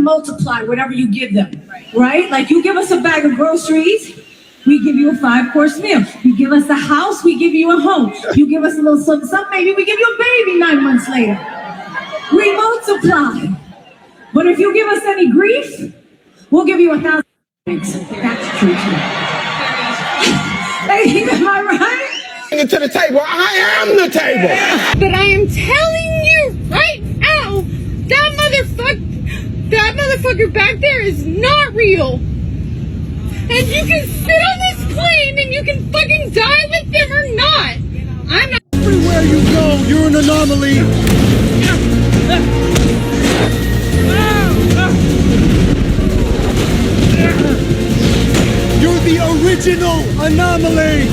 multiply whatever you give them, right? Like you give us a bag of groceries, we give you a 5-course meal. You give us a house, we give you a home. You give us a little something, maybe we give you a baby 9 months later. We multiply. But if you give us any grief, we'll give you 1,000 things. That's true too. Hey, am I right? Bring it to the table. I am the table. But I am telling you right now, that motherfucker back there is not real. And you can sit on this plane and you can fucking die with them or not. I'm not. Everywhere you go, you're an anomaly. You're the original anomaly.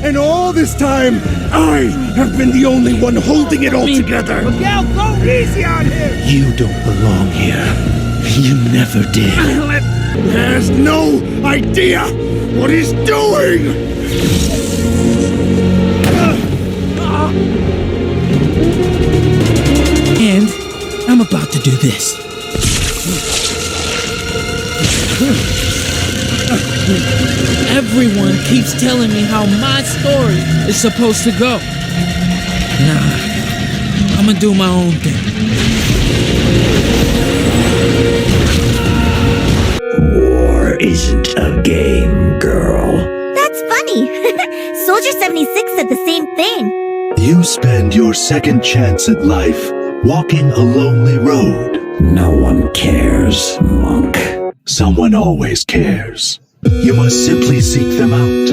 And all this time, I have been the only one holding it all together. Miguel, go easy on him. You don't belong here. You never did. Has no idea what he's doing! And I'm about to do this. Everyone keeps telling me how my story is supposed to go. Nah, I'm gonna do my own thing. War isn't a game, girl. That's funny. Soldier 76 said the same thing. You spend your second chance at life walking a lonely road. No one cares, monk. Someone always cares. You must simply seek them out.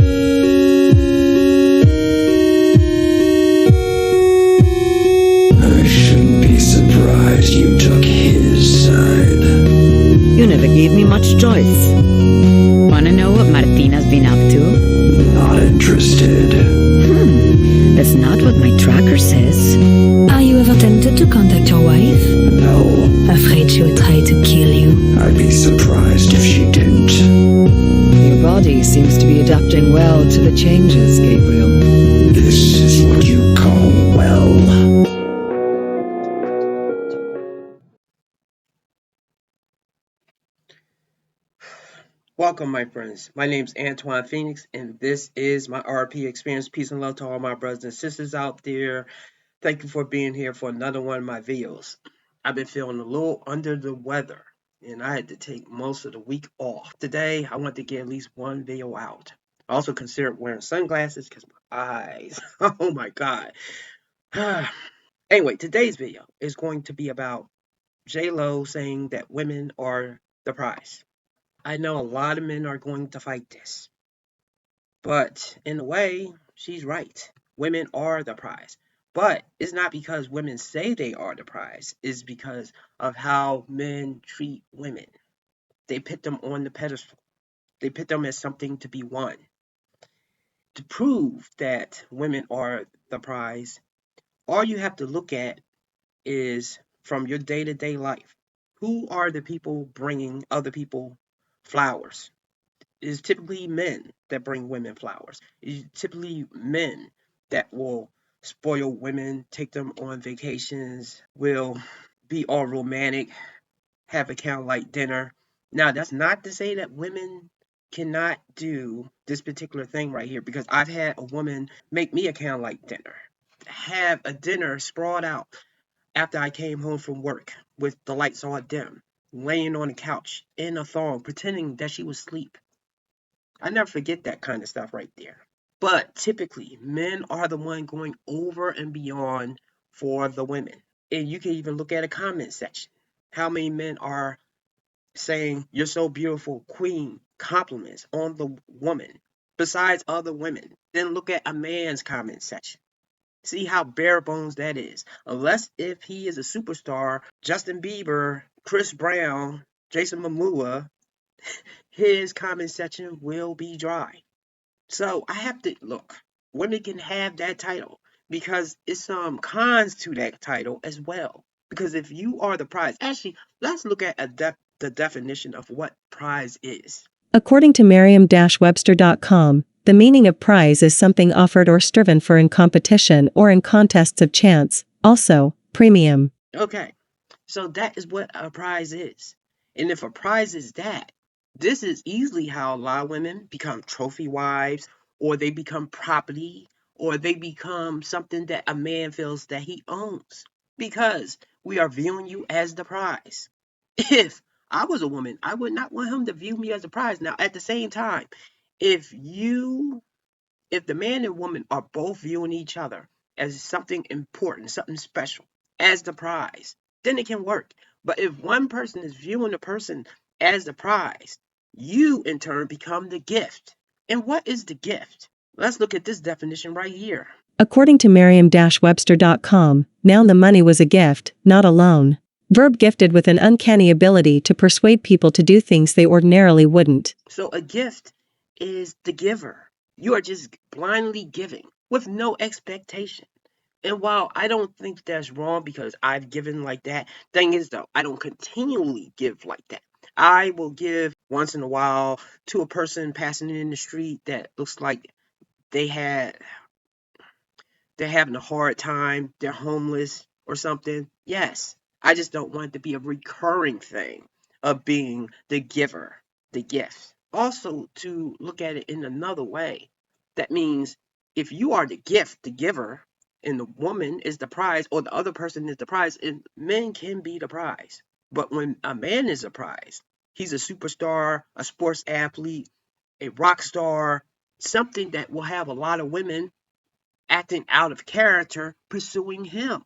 I shouldn't be surprised you took his side. You never gave me much choice. Wanna know what Martina's been up to? Not interested. That's not what my tracker says. Are you ever tempted to contact your wife? No. Afraid she would try to kill you? I'd be surprised if she didn't. Your body seems to be adapting well to the changes, Gabriel. This is what you call well. Welcome, my friends. My name's Antoine Phoenix, and this is my RP experience. Peace and love to all my brothers and sisters out there. Thank you for being here for another one of my videos. I've been feeling a little under the weather, and I had to take most of the week off. Today, I want to get at least one video out. I also considered wearing sunglasses because my eyes, oh my God. Anyway, today's video is going to be about J-Lo saying that women are the prize. I know a lot of men are going to fight this, but in a way, she's right. Women are the prize, but it's not because women say they are the prize. It's because of how men treat women. They put them on the pedestal. They put them as something to be won. To prove that women are the prize, all you have to look at is from your day-to-day life. Who are the people bringing other people flowers? It's typically men that bring women flowers. It's typically men that will spoil women, take them on vacations, will be all romantic, have a candlelight dinner. Now, that's not to say that women cannot do this particular thing right here, because I've had a woman make me a candlelight dinner, have a dinner sprawled out after I came home from work with the lights all dim, laying on the couch in a thong, pretending that she was asleep. I never forget that kind of stuff right there. But typically, men are the one going over and beyond for the women. And you can even look at a comment section. How many men are saying, "You're so beautiful, queen," compliments on the woman, besides other women. Then look at a man's comment section. See how bare bones that is. Unless if he is a superstar, Justin Bieber, Chris Brown, Jason Momoa, his comment section will be dry. So I have to look. Women can have that title because it's some cons to that title as well. Because if you are the prize, actually, let's look at the definition of what prize is. According to Merriam-Webster.com, the meaning of prize is something offered or striven for in competition or in contests of chance. Also, premium. Okay, so that is what a prize is. And if a prize is that, this is easily how a lot of women become trophy wives, or they become property, or they become something that a man feels that he owns, because we are viewing you as the prize. If I was a woman, I would not want him to view me as a prize. Now, at the same time, if you if the man and woman are both viewing each other as something important, something special, as the prize, then it can work. But if one person is viewing the person as the prize, you in turn become the gift. And what is the gift? Let's look at this definition right here. According to Merriam-Webster.com, now the money was a gift, not a loan. Verb gifted with an uncanny ability to persuade people to do things they ordinarily wouldn't. So a gift is the giver. You are just blindly giving with no expectation. And while I don't think that's wrong because I've given like that, thing is though, I don't continually give like that. I will give once in a while to a person passing in the street that looks like they had they're having a hard time, they're homeless or something. Yes. I just don't want it to be a recurring thing of being the giver, the gift. Also, to look at it in another way, that means if you are the gift, the giver, and the woman is the prize, or the other person is the prize, and men can be the prize. But when a man is a prize, he's a superstar, a sports athlete, a rock star, something that will have a lot of women acting out of character pursuing him.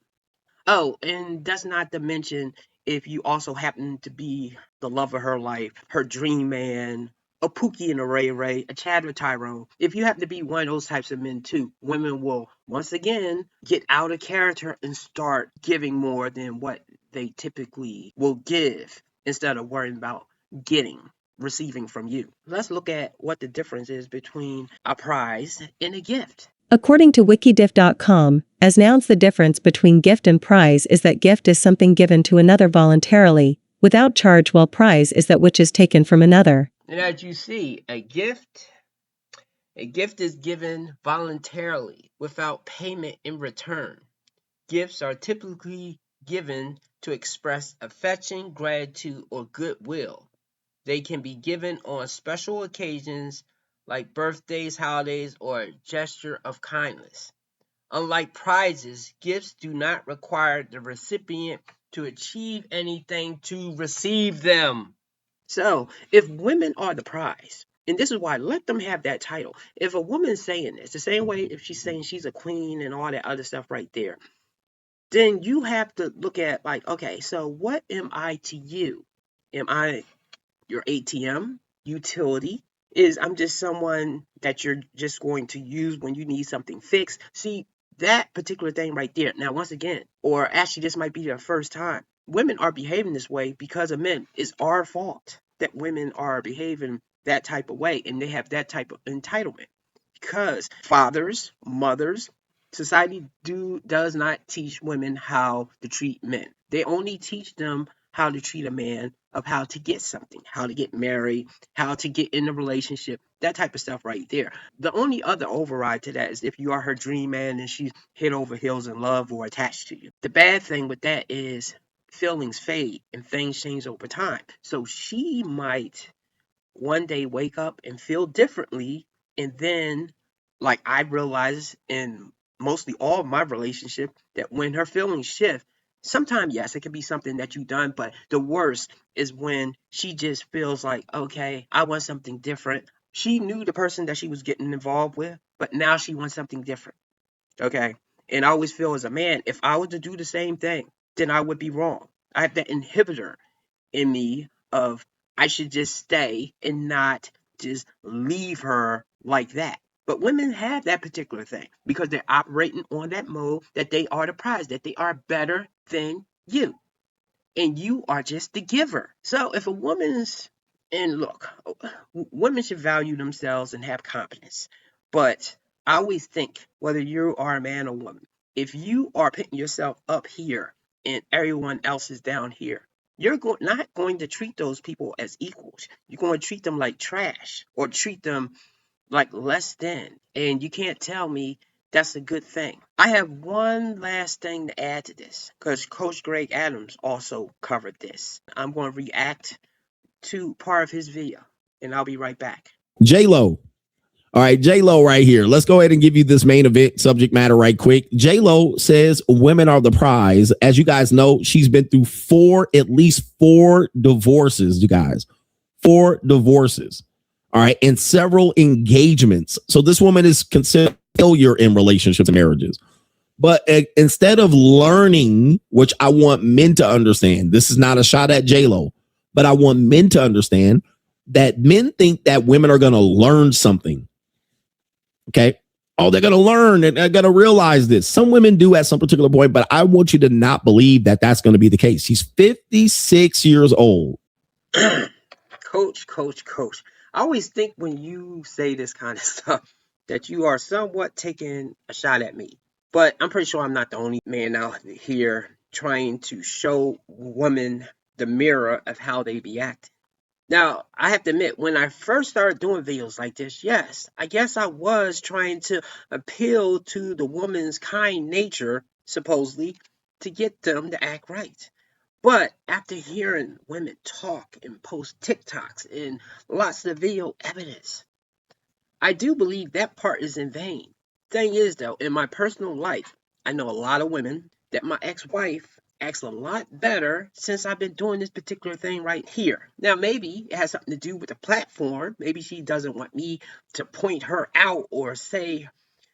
Oh, and that's not to mention if you also happen to be the love of her life, her dream man, a Pookie and a Ray Ray, a Chad or Tyrone. If you happen to be one of those types of men too, women will once again get out of character and start giving more than what they typically will give instead of worrying about getting, receiving from you. Let's look at what the difference is between a prize and a gift. According to Wikidiff.com, as nouns, the difference between gift and prize is that gift is something given to another voluntarily, without charge, while prize is that which is taken from another. And as you see, a gift is given voluntarily without payment in return. Gifts are typically given to express affection, gratitude, or goodwill. They can be given on special occasions like birthdays, holidays, or a gesture of kindness. Unlike prizes, gifts do not require the recipient to achieve anything to receive them. So, if women are the prize, and this is why let them have that title. If a woman's saying this, the same way if she's saying she's a queen and all that other stuff right there, then you have to look at like, okay, so what am I to you? Am I your ATM, utility? Is I'm just someone that you're just going to use when you need something fixed? See, that particular thing right there. Now, once again, or actually, this might be their first time. Women are behaving this way because of men. It's our fault that women are behaving that type of way and they have that type of entitlement because fathers, mothers, society does not teach women how to treat men. They only teach them how to treat a man, of how to get something, how to get married, how to get in a relationship, that type of stuff right there. The only other override to that is if you are her dream man and she's head over heels in love or attached to you. The bad thing with that is feelings fade and things change over time. So she might one day wake up and feel differently, and then like I realized in mostly all of my relationship that when her feelings shift, sometimes yes, it can be something that you've done, but the worst is when she just feels like, okay, I want something different. She knew the person that she was getting involved with, but now she wants something different. Okay. And I always feel as a man, if I were to do the same thing, then I would be wrong. I have that inhibitor in me of I should just stay and not just leave her like that. But women have that particular thing because they're operating on that mode that they are the prize, that they are better than you. And you are just the giver. So if a woman's, and look, women should value themselves and have confidence. But I always think, whether you are a man or woman, if you are putting yourself up here and everyone else is down here, you're not going to treat those people as equals. You're going to treat them like trash or treat them like less than. And you can't tell me that's a good thing. I have one last thing to add to this because Coach Greg Adams also covered this. I'm going to react to part of his video, and I'll be right back. J-Lo. All right, J-Lo right here. Let's go ahead and give you this main event subject matter right quick. J-Lo says women are the prize. As you guys know, she's been through at least four divorces, you guys. 4 divorces. All right, and several engagements. So this woman is considered a failure in relationships and marriages. But instead of learning, which I want men to understand, this is not a shot at J-Lo, but I want men to understand that men think that women are going to learn something. Okay. Oh, they're going to learn and they're going to realize this. Some women do at some particular point, but I want you to not believe that that's going to be the case. She's 56 years old. Coach. I always think when you say this kind of stuff that you are somewhat taking a shot at me. But I'm pretty sure I'm not the only man out here trying to show women the mirror of how they be acting. Now, I have to admit, when I first started doing videos like this, yes, I guess I was trying to appeal to the woman's kind nature, supposedly, to get them to act right. But after hearing women talk and post TikToks and lots of video evidence, I do believe that part is in vain. Thing is, though, in my personal life, I know a lot of women that my ex-wife acts a lot better since I've been doing this particular thing right here. Now, maybe it has something to do with the platform. Maybe she doesn't want me to point her out or say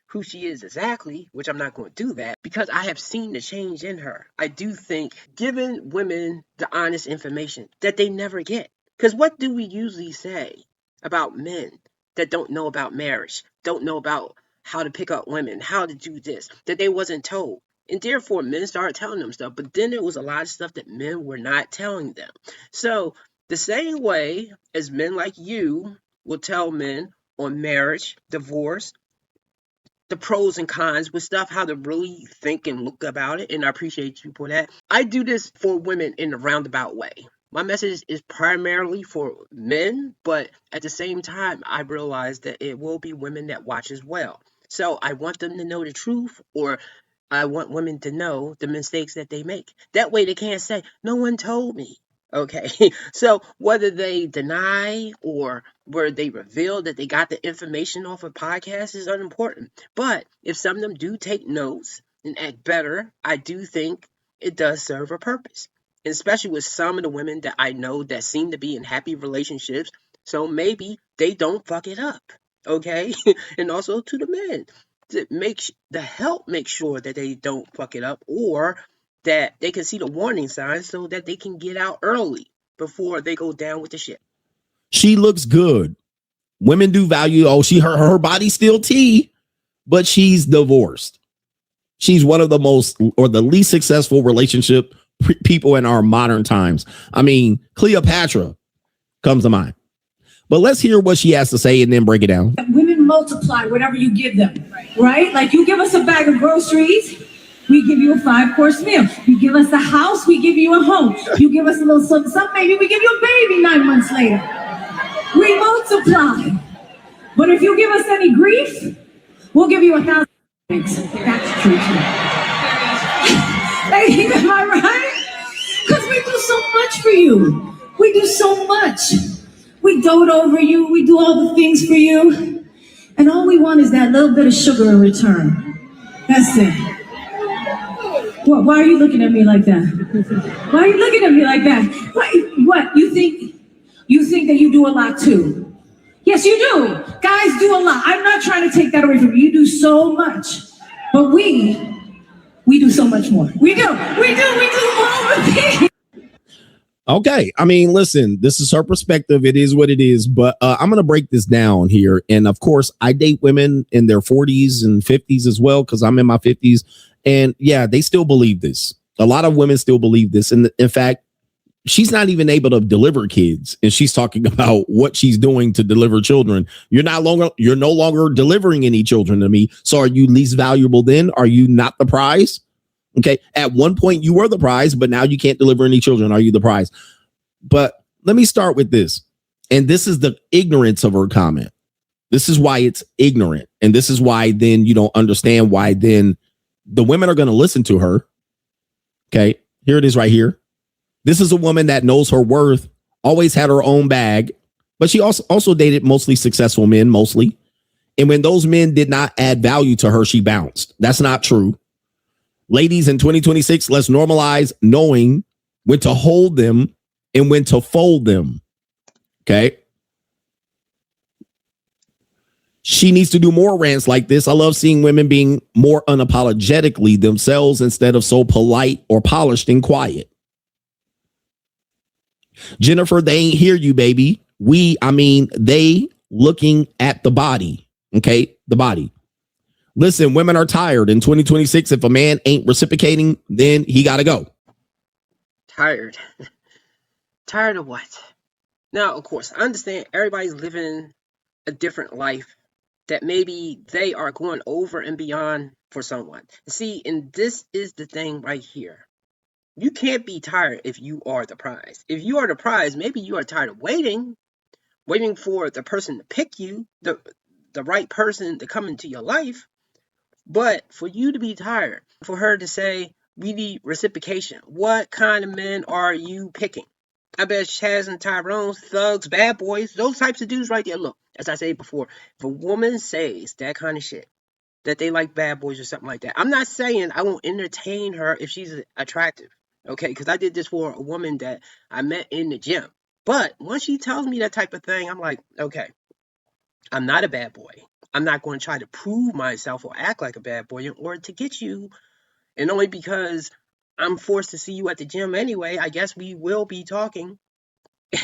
who she is exactly, which I'm not going to do that because I have seen the change in her. I do think giving women the honest information that they never get. Because what do we usually say about men that don't know about marriage, don't know about how to pick up women, how to do this, that they wasn't told? And therefore, men started telling them stuff. But then there was a lot of stuff that men were not telling them. So the same way as men like you will tell men on marriage, divorce, the pros and cons with stuff, how to really think and look about it. And I appreciate you for that. I do this for women in a roundabout way. My message is primarily for men, but at the same time, I realize that it will be women that watch as well. So I want them to know the truth, or I want women to know the mistakes that they make. That way they can't say, no one told me. Okay, so whether they deny or where they reveal that they got the information off of podcasts is unimportant. But if some of them do take notes and act better, I do think it does serve a purpose. And especially with some of the women that I know that seem to be in happy relationships. So maybe they don't fuck it up. Okay, and also to the men. To help make sure that they don't fuck it up, or that they can see the warning signs so that they can get out early before they go down with the ship. She looks good. Women do value, her body's still T, but she's divorced. She's one of the most or the least successful relationship people in our modern times. I mean, Cleopatra comes to mind. But let's hear what she has to say and then break it down. Women multiply whatever you give them, right? Like you give us a bag of groceries, we give you a 5-course meal. You give us a house, we give you a home. You give us a little something, maybe we give you a baby 9 months later. We multiply. But if you give us any grief, we'll give you 1,000 things. That's true too. Hey, am I right? Because we do so much for you. We do so much. We dote over you. We do all the things for you. And all we want is that little bit of sugar in return. That's it. Why are you looking at me like that? Why are you looking at me like that? What? You think that you do a lot too? Yes, you do. Guys do a lot. I'm not trying to take that away from you. You do so much. But we do so much more. We do all the things. Okay. I mean, listen, this is her perspective. It is what it is. But I'm going to break this down here. And of course, I date women in their 40s and 50s as well, because I'm in my 50s. And yeah, they still believe this. A lot of women still believe this. And in fact, she's not even able to deliver kids. And she's talking about what she's doing to deliver children. You're no longer delivering any children to me. So are you least valuable then? Are you not the prize? Okay. At one point you were the prize, but now you can't deliver any children. Are you the prize? But let me start with this. And this is the ignorance of her comment. This is why it's ignorant. And this is why then you don't understand why then the women are going to listen to her. Okay. Here it is right here. This is a woman that knows her worth always had her own bag, but she also dated mostly successful men, mostly. And when those men did not add value to her, she bounced. That's not true. Ladies, in 2026, let's normalize knowing when to hold them and when to fold them. Okay. She needs to do more rants like this. I love seeing women being more unapologetically themselves instead of so polite or polished and quiet. Jennifer, they ain't hear you, baby. They looking at the body. Okay, the body. Listen, women are tired. In 2026, if a man ain't reciprocating, then he got to go. Tired. Tired of what? Now, of course, I understand everybody's living a different life that maybe they are going over and beyond for someone. See, and this is the thing right here. You can't be tired if you are the prize. If you are the prize, maybe you are tired of waiting for the person to pick you, the right person to come into your life. But for you to be tired, for her to say, we need reciprocation, what kind of men are you picking? I bet Chaz and Tyrone's, thugs, bad boys, those types of dudes right there. Look, as I said before, if a woman says that kind of shit, that they like bad boys or something like that, I'm not saying I won't entertain her if she's attractive, okay? Because I did this for a woman that I met in the gym. But once she tells me that type of thing, I'm like, okay, I'm not a bad boy. I'm not going to try to prove myself or act like a bad boy in order to get you. And only because I'm forced to see you at the gym anyway, I guess we will be talking.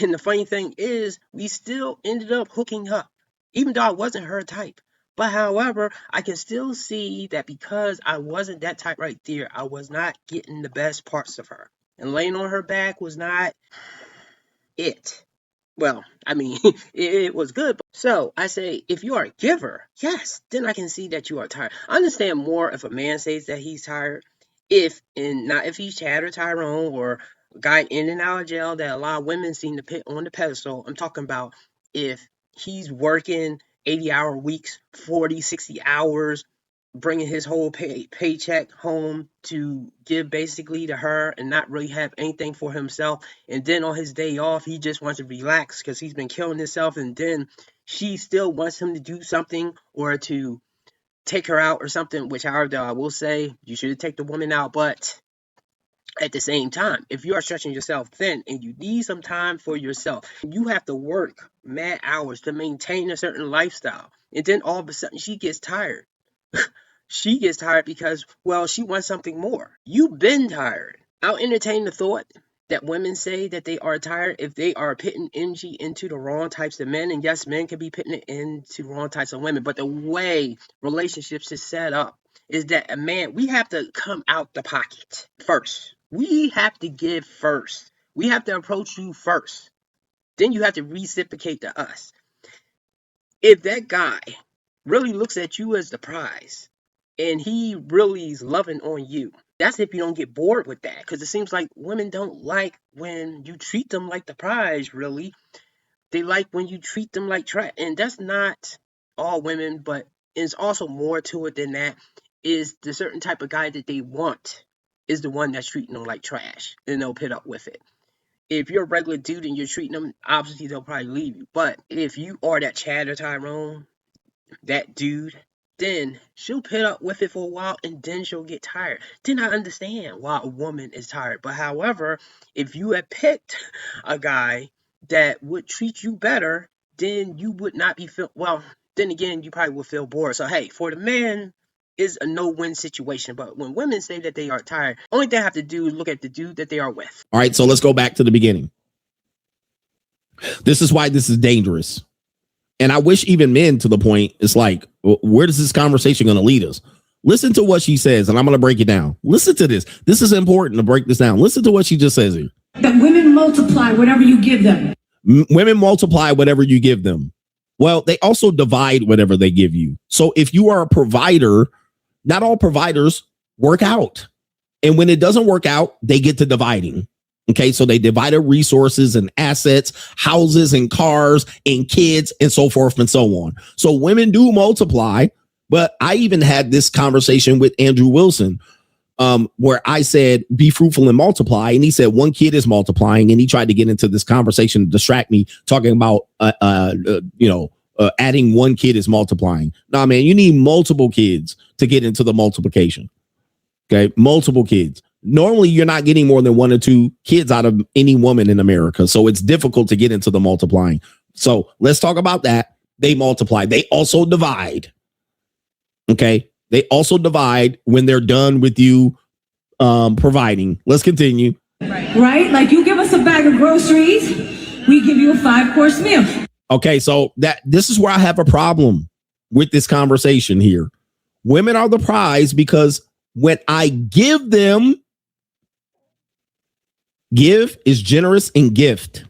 And the funny thing is, we still ended up hooking up, even though I wasn't her type. But however, I can still see that because I wasn't that type right there, I was not getting the best parts of her. And laying on her back was not it. Well, I mean, it was good. So I say, if you are a giver, yes, then I can see that you are tired. I understand more if a man says that he's tired. Not if he's Chad or Tyrone or a guy in and out of jail that a lot of women seem to put on the pedestal. I'm talking about if he's working 80-hour weeks, 40, 60 hours, bringing his whole paycheck home to give basically to her and not really have anything for himself. And then on his day off, he just wants to relax because he's been killing himself. And then she still wants him to do something or to take her out or something, which, however, I will say you should take the woman out. But at the same time, if you are stretching yourself thin and you need some time for yourself, you have to work mad hours to maintain a certain lifestyle. And then all of a sudden she gets tired. She gets tired because, well, she wants something more. You've been tired. I'll entertain the thought that women say that they are tired if they are putting energy into the wrong types of men. And yes, men can be putting it into the wrong types of women. But the way relationships is set up is that a man, we have to come out the pocket first. We have to give first. We have to approach you first. Then you have to reciprocate to us. If that guy really looks at you as the prize, and he really is loving on you, that's if you don't get bored with that. Because it seems like women don't like when you treat them like the prize, really. They like when you treat them like trash. And that's not all women, but it's also more to it than that. Is the certain type of guy that they want is the one that's treating them like trash. And they'll put up with it. If you're a regular dude and you're treating them, obviously they'll probably leave you. But if you are that Chad or Tyrone, that dude, then she'll put up with it for a while and then she'll get tired. Then I understand why a woman is tired. But however, if you had picked a guy that would treat you better, then you would not be then again, you probably would feel bored. So hey, for the man, is a no-win situation. But when women say that they are tired, only thing I have to do is look at the dude that they are with. All right, so let's go back to the beginning. This is why this is dangerous. And I wish even men to the point, it's like, where is this conversation going to lead us? Listen to what she says, and I'm going to break it down. Listen to this. This is important to break this down. Listen to what she just says here. That women multiply whatever you give them. Women multiply whatever you give them. Well, they also divide whatever they give you. So if you are a provider, not all providers work out. And when it doesn't work out, they get to dividing. Okay, so they divided resources and assets, houses and cars and kids and so forth and so on. So women do multiply, but I even had this conversation with Andrew Wilson. where I said, be fruitful and multiply. And he said, one kid is multiplying. And he tried to get into this conversation to distract me, talking about, adding one kid is multiplying. Nah, man, you need multiple kids to get into the multiplication. Okay. Multiple kids. Normally, you're not getting more than 1 or 2 kids out of any woman in America. So it's difficult to get into the multiplying. So let's talk about that. They multiply. They also divide. Okay. They also divide when they're done with you providing. Let's continue. Right? Like you give us a bag of groceries, we give you a 5-course meal. Okay. So this is where I have a problem with this conversation here. Women are the prize because when I give them, give is generous in gift.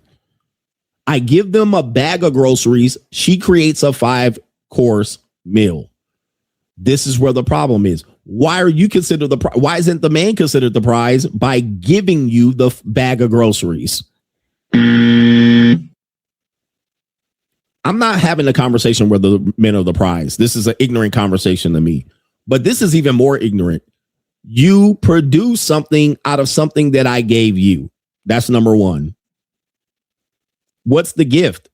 I give them a bag of groceries. She creates a 5-course meal. This is where the problem is. Why are you considered the prize? Why isn't the man considered the prize by giving you the bag of groceries? I'm not having a conversation where the men are the prize. This is an ignorant conversation to me. But this is even more ignorant. You produce something out of something that I gave you. That's number one. What's the gift?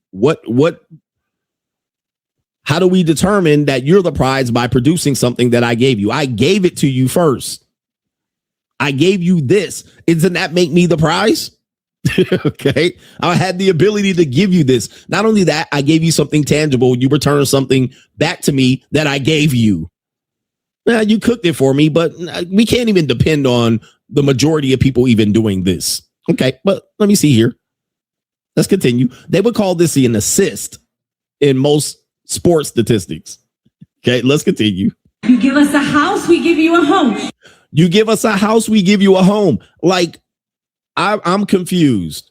How do we determine that you're the prize by producing something that I gave you? I gave it to you first. I gave you this. Doesn't that make me the prize? Okay. I had the ability to give you this. Not only that, I gave you something tangible. You returned something back to me that I gave you. You cooked it for me, but we can't even depend on the majority of people even doing this. Okay. But let me see here. Let's continue. They would call this an assist in most sports statistics. Okay, let's continue. You give us a house, we give you a home. You give us a house, we give you a home. Like, I'm confused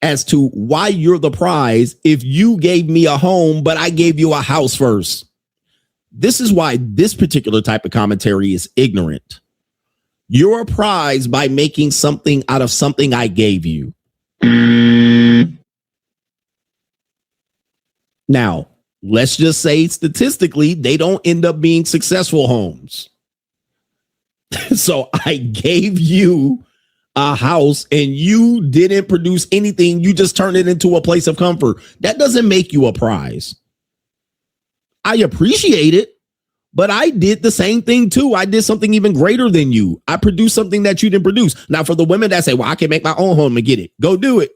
as to why you're the prize if you gave me a home, but I gave you a house first. This is why this particular type of commentary is ignorant. You're a prize by making something out of something I gave you. Now, let's just say statistically, they don't end up being successful homes. So I gave you a house and you didn't produce anything. You just turned it into a place of comfort. That doesn't make you a prize. I appreciate it, but I did the same thing too. I did something even greater than you. I produced something that you didn't produce. Now, for the women that say, well, I can make my own home and get it, go do it.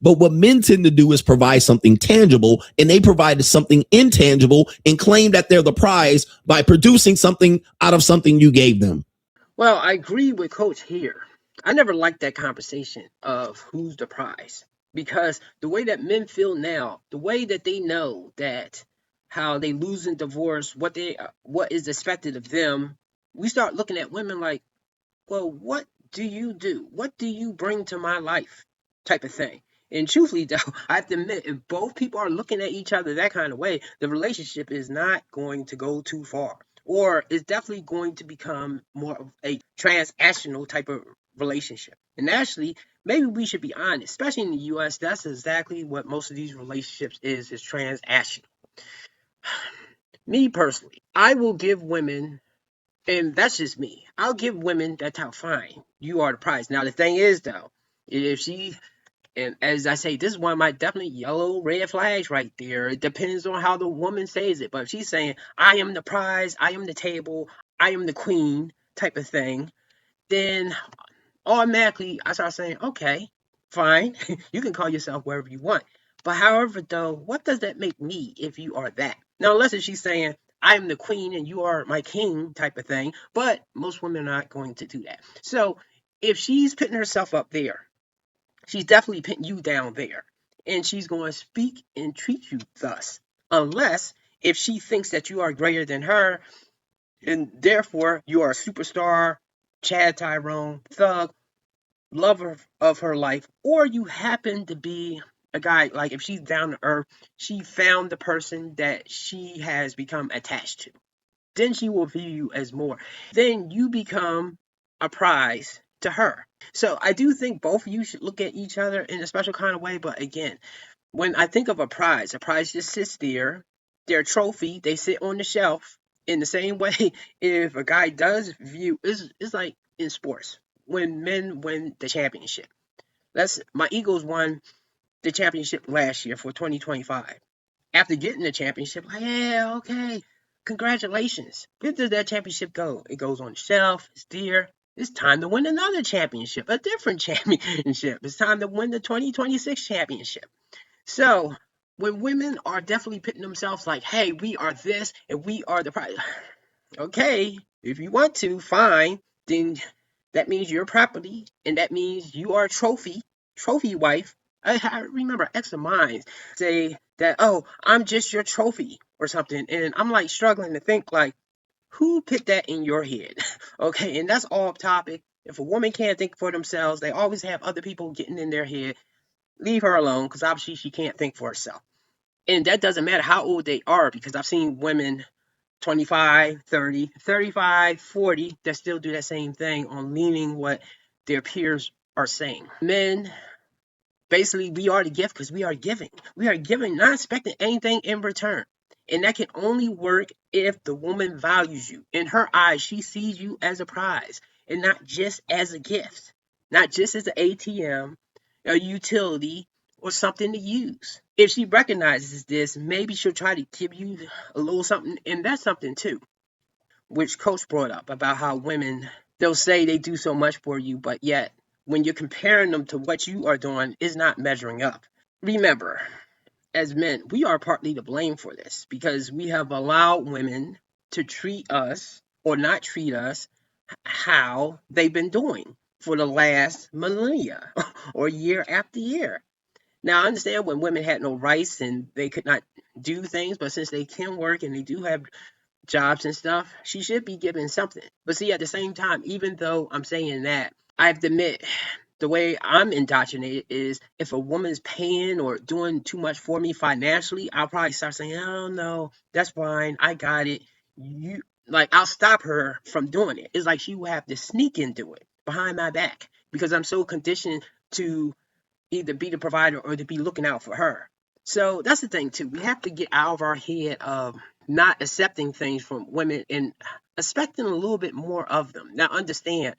But what men tend to do is provide something tangible, and they provide something intangible and claim that they're the prize by producing something out of something you gave them. Well, I agree with Coach here. I never liked that conversation of who's the prize, because the way that men feel now, the way that they know that how they lose in divorce, what is expected of them, we start looking at women like, well, what do you do? What do you bring to my life? Type of thing. And truthfully, though, I have to admit, if both people are looking at each other that kind of way, the relationship is not going to go too far. Or it's definitely going to become more of a transactional type of relationship. And actually, maybe we should be honest, especially in the U.S., that's exactly what most of these relationships is transactional. Me personally, I will give women, and that's just me, I'll give women that type, fine, you are the prize. Now, the thing is, though, if she... And as I say, this is one of my definitely yellow, red flags right there. It depends on how the woman says it. But if she's saying, I am the prize, I am the table, I am the queen type of thing, then automatically I start saying, okay, fine. You can call yourself whatever you want. But however, though, what does that make me if you are that? Now, unless she's saying, I am the queen and you are my king type of thing. But most women are not going to do that. So if she's putting herself up there, she's definitely putting you down there. And she's going to speak and treat you thus. Unless if she thinks that you are greater than her, and therefore you are a superstar, Chad Tyrone, thug, lover of her life, or you happen to be a guy, like if she's down to earth, she found the person that she has become attached to. Then she will view you as more. Then you become a prize to her. So I do think both of you should look at each other in a special kind of way. But again, when I think of a prize just sits there. They're a trophy. They sit on the shelf. In the same way, if a guy does view, it's like in sports when men win the championship. My Eagles won the championship last year for 2025. After getting the championship, like, yeah, okay, congratulations. Where does that championship go? It goes on the shelf. It's dear. It's time to win another championship, a different championship. It's time to win the 2026 championship. So when women are definitely putting themselves like, hey, we are this and we are the prize. Okay, if you want to, fine. Then that means you're property, and that means you are a trophy wife. I remember ex of mine say that, oh, I'm just your trophy or something, and I'm like struggling to think like, who put that in your head? Okay, and that's all topic. If a woman can't think for themselves, they always have other people getting in their head. Leave her alone, because obviously she can't think for herself. And that doesn't matter how old they are, because I've seen women 25, 30, 35, 40 that still do that same thing on leaning what their peers are saying. Men, basically, we are the gift because we are giving. We are giving, not expecting anything in return. And that can only work if the woman values you. In her eyes, she sees you as a prize and not just as a gift, not just as an ATM, a utility, or something to use. If she recognizes this, maybe she'll try to give you a little something, and that's something too, which Coach brought up about how women, they'll say they do so much for you, but yet when you're comparing them to what you are doing, is not measuring up. Remember, as men, we are partly to blame for this because we have allowed women to treat us or not treat us how they've been doing for the last millennia or year after year. Now, I understand when women had no rights and they could not do things, but since they can work and they do have jobs and stuff, she should be given something. But see, at the same time, even though I'm saying that, I have to admit, the way I'm indoctrinated is if a woman's paying or doing too much for me financially, I'll probably start saying, oh no, that's fine, I got it. I'll stop her from doing it. It's like she will have to sneak into it behind my back because I'm so conditioned to either be the provider or to be looking out for her. So that's the thing too. We have to get out of our head of not accepting things from women and expecting a little bit more of them. Now understand,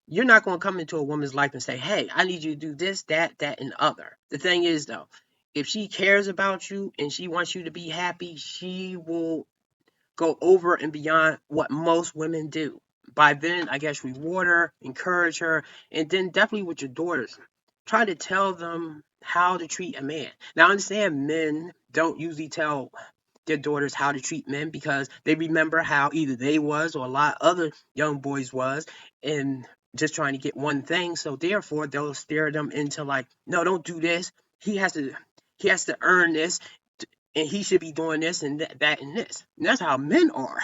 you're not going to come into a woman's life and say, hey, I need you to do this, that, and other. The thing is though, if she cares about you and she wants you to be happy, she will go over and beyond what most women do. By then, I guess reward her, encourage her, and then definitely with your daughters, try to tell them how to treat a man. Now, I understand men don't usually tell their daughters how to treat men because they remember how either they was or a lot of other young boys was and just trying to get one thing. So therefore, they'll steer them into like, no, don't do this. He has to earn this and he should be doing this and that and this. And that's how men are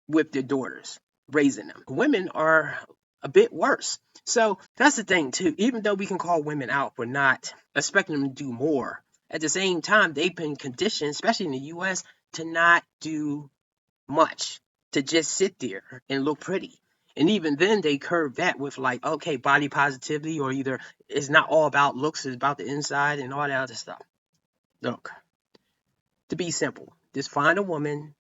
with their daughters, raising them. Women are a bit worse. So that's the thing too. Even though we can call women out for not expecting them to do more, at the same time, they've been conditioned, especially in the US, to not do much, to just sit there and look pretty. And even then, they curve that with like, okay, body positivity, or either it's not all about looks, it's about the inside and all that other stuff. Look, to be simple, just find a woman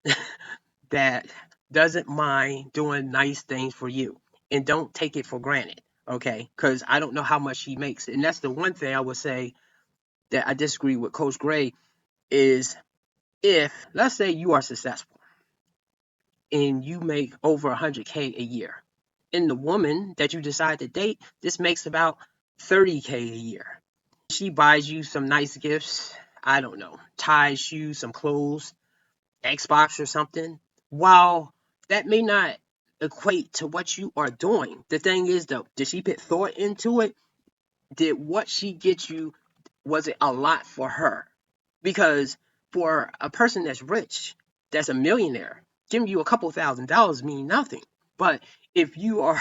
that doesn't mind doing nice things for you and don't take it for granted, okay? Because I don't know how much she makes. And that's the one thing I would say that I disagree with Coach Gray is if, let's say you are successful and you make over 100K a year, and the woman that you decide to date just makes about 30K a year. She buys you some nice gifts, I don't know, ties, shoes, some clothes, Xbox or something. While that may not equate to what you are doing, the thing is though, did she put thought into it? Did what she gets you, was it a lot for her? Because for a person that's rich, that's a millionaire, giving you a couple $1,000s mean nothing. But if you are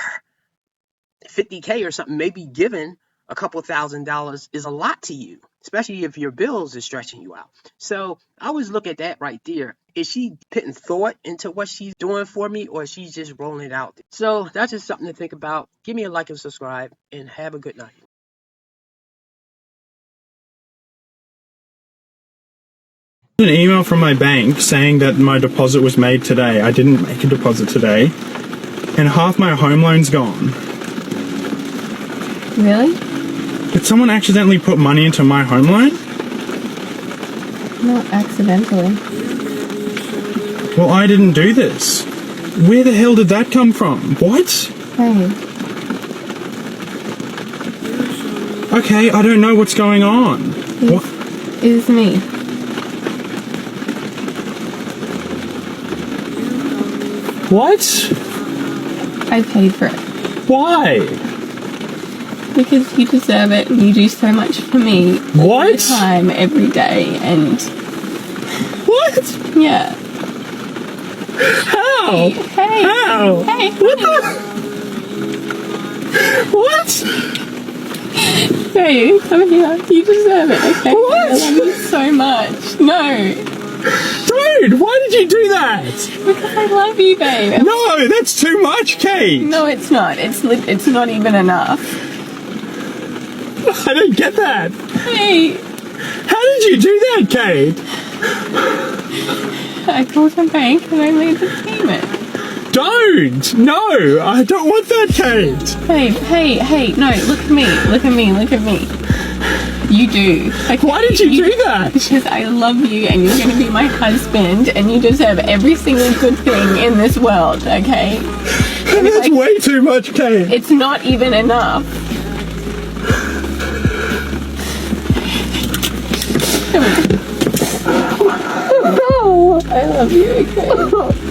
50K or something, maybe giving a couple $1,000s is a lot to you, especially if your bills are stretching you out. So I always look at that right there. Is she putting thought into what she's doing for me, or is she just rolling it out? So that's just something to think about. Give me a like and subscribe, and have a good night. An email from my bank saying that my deposit was made today. I didn't make a deposit today. And half my home loan's gone. Really? Did someone accidentally put money into my home loan? Not accidentally. Well, I didn't do this. Where the hell did that come from? What? Hey. Okay, I don't know what's going on. What? It is me. What? I paid for it. Why? Because you deserve it and you do so much for me. What? All the time, every day, and... What? Yeah. How? Hey. How? Hey. What the? What? Hey, come here. You deserve it, okay? What? I love you so much. No. Dude, why did you do that? Because I love you, babe. No, that's too much, Kate. No, it's not. It's not even enough. I don't get that. Hey. How did you do that, Kate? I called the bank and I made the payment. Don't! No! I don't want that, Kate! Babe, hey, no, look at me. You do. Okay? Why did you do that? Because I love you and you're going to be my husband and you deserve every single good thing in this world, okay? That's way too much, Kate. It's not even enough. No, I love you, okay?